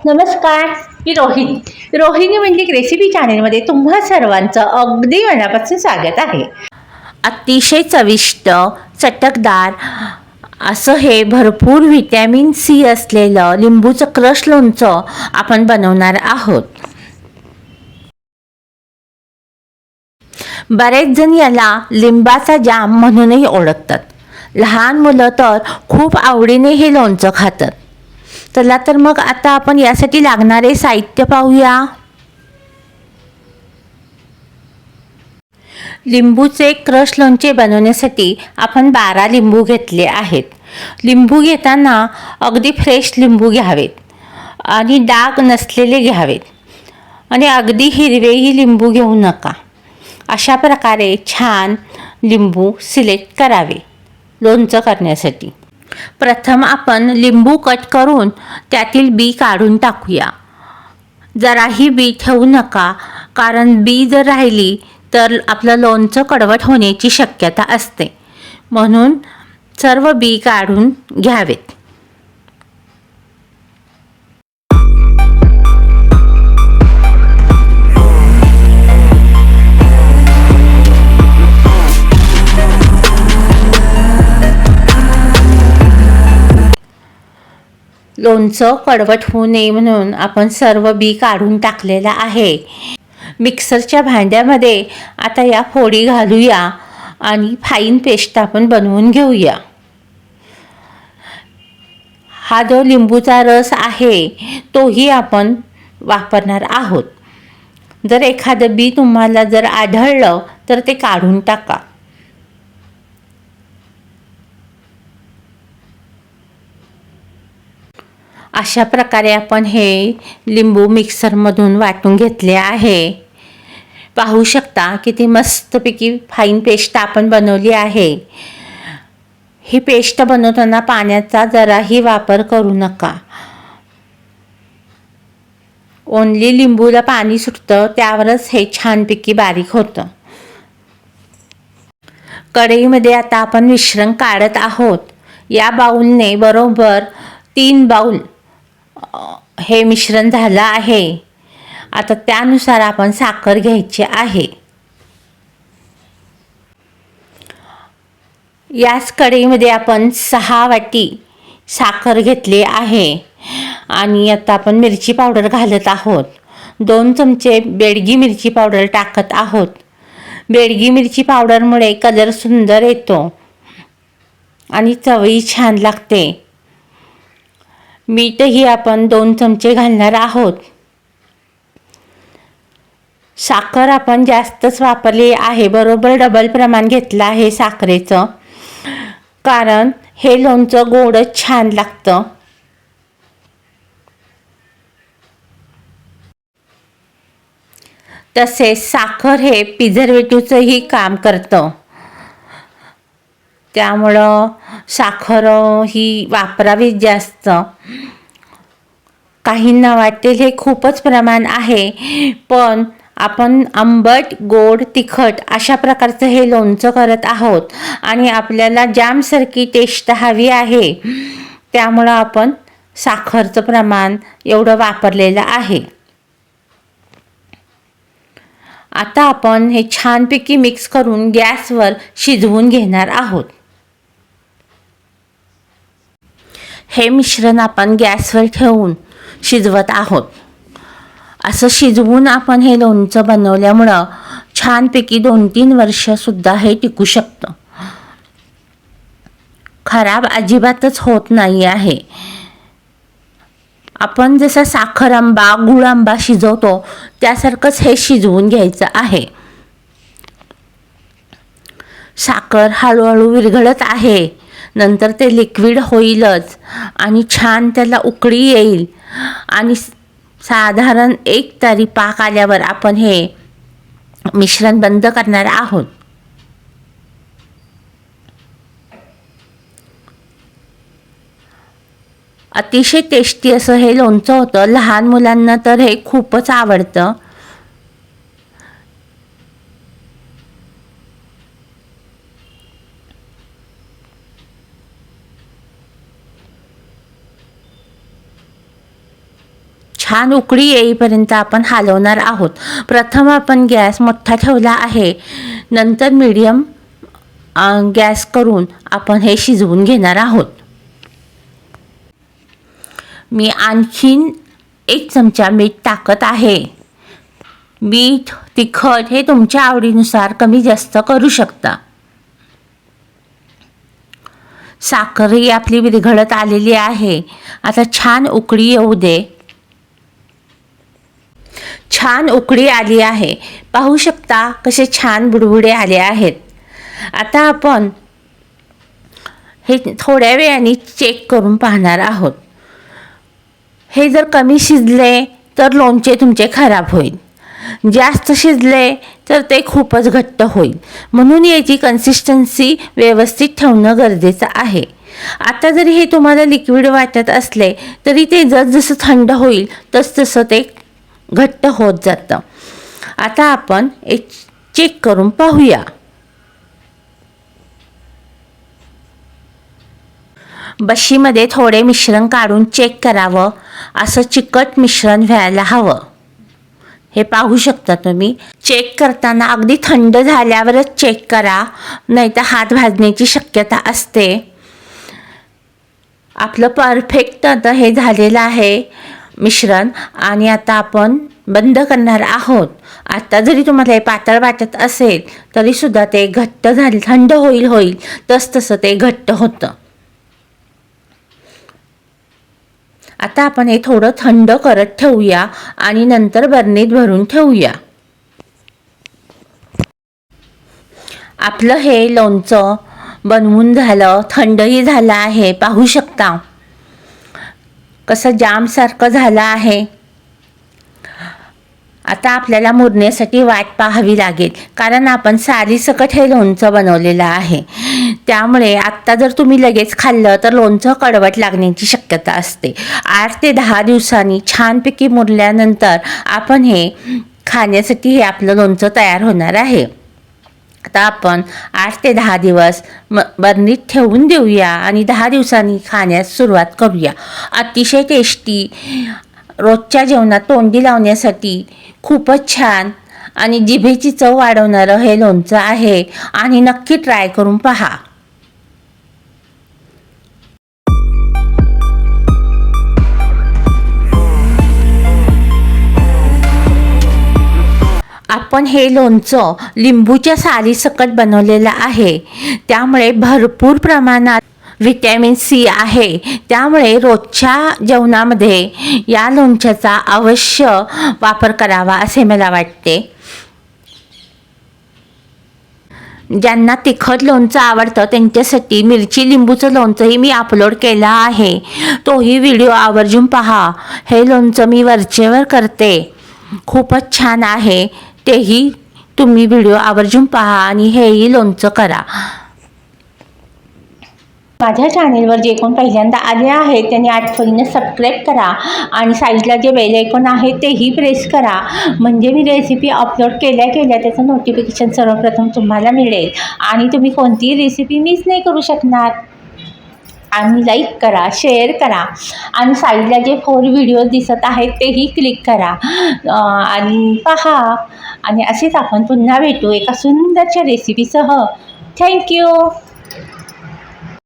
नमस्कार, मी रोहिणी मंडलिक रेसिपी चॅनेलमध्ये तुम्हा सर्वांचं अगदी मनापासून स्वागत आहे। अतिशय चविष्ट चटकदार असं हे भरपूर व्हिटॅमिन सी असलेलं लिंबूचं क्रश लोणचं आपण बनवणार आहोत। बरेच जण याला लिंबाचा जाम म्हणूनही ओळखतात। लहान मुलं तर खूप आवडीने हे लोणचं खातात। चला तर मग आता आपण यासाठी लागणारे साहित्य पाहूया। लिंबूचे क्रश लोणचे बनवण्यासाठी आपण 12 लिंबू घेतले आहेत। लिंबू घेताना अगदी फ्रेश लिंबू घ्यावेत आणि डाग नसलेले घ्यावेत आणि अगदी हिरवेही लिंबू घेऊ नका। अशा प्रकारे छान लिंबू सिलेक्ट करावे लोणचं करण्यासाठी। प्रथम आपण लिंबू कट करून त्यातील बी काढून टाकूया। जराही बी ठेवू नका, कारण बी जर राहिली तर आपलं लोणचं कडवट होण्याची शक्यता असते, म्हणून सर्व बी काढून घ्यावेत। लोणचं कडवट होऊ नये म्हणून आपण सर्व बी काढून टाकलेलं आहे। मिक्सरच्या भांड्यामध्ये आता या फोडी घालूया आणि फाईन पेस्ट आपण बनवून घेऊया। हा जो लिंबूचा रस आहे तोही आपण वापरणार आहोत। जर एखादं बी तुम्हाला जर आढळलं तर ते काढून टाका। अशा प्रकारे आपण हे लिंबू मिक्सरमधून वाटून घेतले आहे। पाहू शकता किती मस्तपैकी फाईन पेस्ट आपण बनवली आहे। ही पेस्ट बनवताना पाण्याचा जराही वापर करू नका। ओन्ली लिंबूला पाणी सुटतं त्यावरच हे छानपैकी बारीक होतं। कढईमध्ये आता आपण मिश्रण काढत आहोत। या बाउलने बरोबर 3 बाउल हे मिश्रण झालं आहे। आता त्यानुसार आपण साखर घ्यायची आहे। याच कढईमध्ये आपण 6 वाटी साखर घेतली आहे आणि आता आपण मिरची पावडर घालत आहोत। 2 चमचे बेडगी मिरची पावडर टाकत आहोत। बेडगी मिरची पावडरमुळे कलर सुंदर येतो आणि चवही छान लागते। मीठही आपण 2 चमचे घालणार आहोत। साखर आपण जास्तच वापरली आहे, बरोबर डबल प्रमाण घेतलं आहे साखरेचं, कारण हे लोणचं गोडच छान लागतं। तसेच साखर हे प्रिझर्वेटिव्हचंही काम करतं, त्यामुळं साखर ही वापरावी जास्त। काहींना वाटेल हे खूपच प्रमाण आहे, पण आपण आंबट गोड तिखट अशा प्रकारचं हे लोणचं करत आहोत आणि आपल्याला जामसारखी टेस्ट हवी आहे, त्यामुळं आपण साखरचं प्रमाण एवढं वापरलेलं आहे। आता आपण हे छानपैकी मिक्स करून गॅसवर शिजवून घेणार आहोत। हे मिश्रण आपण गॅसवर ठेवून शिजवत आहोत। असं शिजवून आपण हे लोणचं बनवल्यामुळं छानपैकी 2-3 वर्षसुद्धा हे टिकू शकतं। खराब अजिबातच होत नाही आहे। आपण जसा साखर आंबा गुळ आंबा शिजवतो त्यासारखंच हे शिजवून घ्यायचं आहे। साखर हळूहळू विरघळत आहे, नंतर ते लिक्विड होईलच आणि छान त्याला उकळी येईल आणि साधारण 1 तारी पाक आल्यावर आपण हे मिश्रण बंद करणार आहोत। अतिशय टेस्टी असं हे लोणचं होतं। लहान मुलांना तर हे खूपच आवडतं। छान उकळी येईपर्यंत आपण हलवणार आहोत. प्रथम आपण गॅस मोठा ठेवला आहे, नंतर मीडियम गॅस करून आपण हे शिजवून घेणार आहोत. मी आणखीन 1 चमचा मीठ टाकत आहे. मीठ तिखट हे तुमच्या आवडीनुसार कमी जास्त करू शकता. साखरही आपली विरघळत आलेली आहे. आता छान उकळी येऊ दे. छान उकळी आली आहे. पाहू शकता कसे छान बुडबुडे आले आहेत. आता आपण हे थोड्या वेळाने चेक करून पाहणार आहोत. हे जर कमी शिजले तर लोणचे तुमचे खराब होईल. जास्त शिजले तर ते खूपच घट्ट होईल. म्हणून याची कन्सिस्टन्सी व्यवस्थित ठेवणं गरजेचं आहे. आता जरी हे तुम्हाला लिक्विड वाटत असले तरी ते जसजसं थंड होईल तसतसं ते घट्ट होत जातं. आता आपण एक चेक करून पाहूया. बशीमध्ये थोडे मिश्रण काढून चेक करावं. असं चिकट मिश्रण व्हायला हवं. हे पाहू शकता तुम्ही. चेक करताना अगदी थंड झाल्यावरच चेक करा, नाहीतर हात भाजण्याची शक्यता असते. आपलं परफेक्ट आता हे झालेलं आहे मिश्रण आणि आता आपण बंद करणार आहोत. आता जरी तुम्हाला हे पातळ वाटत असेल तरी सुद्धा ते घट्ट झाले, थंड होईल तसं ते घट्ट होतं. आता आपण हे थोडं थंड करत ठेवूया आणि नंतर बरणीत भरून ठेवूया. आपलं हे लोणचं बनवून झालं, थंडही झालं आहे. पाहू शकता कसं जामसारखं झालं आहे. आता आपल्याला मुरण्यासाठी वाट पाहावी लागेल, कारण आपण सालीसकट हे लोणचं बनवलेलं आहे. त्यामुळे आत्ता जर तुम्ही लगेच खाल्लं तर लोणचं कडवट लागण्याची शक्यता असते. 8 ते 10 दिवसांनी छानपैकी मुरल्यानंतर आपण हे खाण्यासाठी हे आपलं लोणचं तयार होणार आहे. आता आपण 8 ते 10 दिवस बरणीत ठेवून देऊया आणि 10 दिवसांनी खाण्यास सुरुवात करूया. अतिशय टेस्टी, रोजच्या जेवणात तोंडी लावण्यासाठी खूपच छान आणि जिभेची चव वाढवणारं हे लोणचं आहे आणि नक्की ट्राय करून पहा. आपण हे लोणचं लिंबूच्या सालीसकट बनवलेलं आहे. त्यामुळे भरपूर प्रमाणात व्हिटॅमिन सी आहे. त्यामुळे रोजच्या जेवणामध्ये या लोणच्याचा अवश्य वापर करावा असे मला वाटते. ज्यांना तिखट लोणचं आवडतं त्यांच्यासाठी मिरची लिंबूचं लोणचंही मी अपलोड केलं आहे. तोही व्हिडिओ आवर्जून पहा. हे लोणचं मी वरचेवर करते, खूपच छान आहे. तेही तुम्ही व्हिडिओ आवर्जून पहा आणि हेही लोणचं करा. माझ्या चॅनेलवर जे कोण पहिल्यांदा आले आहेत त्यांनी आठवणीने सबस्क्राईब करा आणि साईडला जे बेल आयकॉन आहे तेही प्रेस करा, म्हणजे मी रेसिपी अपलोड केल्या त्याचं नोटिफिकेशन सर्वप्रथम तुम्हाला मिळेल आणि तुम्ही कोणतीही रेसिपी मिस नाही करू शकणार. आणि लाईक करा, शेअर करा आणि साईडला जे 4 व्हिडिओ दिसत आहेत तेही क्लिक करा आणि पहा. आणि असेच आपण पुन्हा भेटू एका सुंदरच्या रेसिपीसह. थँक्यू.